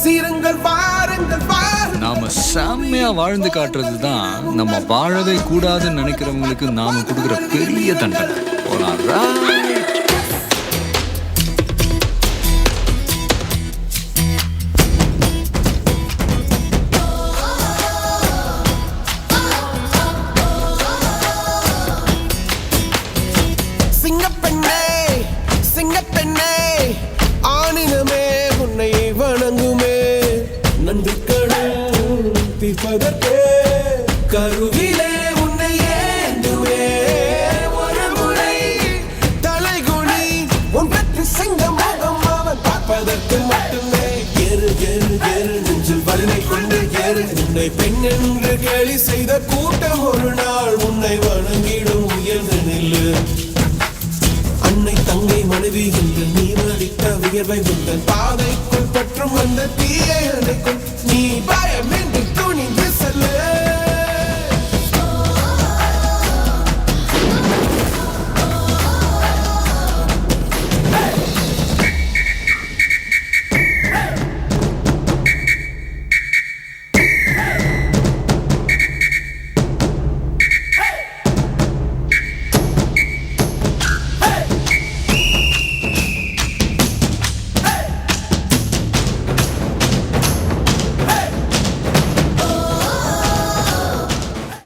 சீரங்கள் வாருங்கள் வாருங்கள். நாம செம்மையா வாழ்ந்து காட்டுறது தான் நம்ம வாழவே கூடாதுன்னு நினைக்கிறவங்களுக்கு நாம கொடுக்குற பெரிய தண்டனை. சிங்கப்பெண்ணே சிங்கப்பெண்ணே ஆணினமே உன்னை வணங்குமே. நன்றி கடல் தீர்ப்பதற்கே கருவிலே உன்னை ஏந்துவே. ஒரு முறை தலைகுனி உன் பற்றி சிங்க முகம் அவன் பார்ப்பதற்கு மட்டுமே. ஏறு ஏறு ஏறு நெஞ்சில் வலிமை கொண்டு ஏறு. உன்னை பெண் என்று கேலி செய்த கூட்டம் ஒரு நாள் உன்னை வணங்கிடும். உயர்ந்து நில்லு. அன்னை தங்கை மனைவி என்று நீ மதித்த உயர்வை உந்தன் பாதைக்குள் பற்றும் அந்த தீயை அணைக்கும். நீ பயமின்றி துணிந்து செல்லு.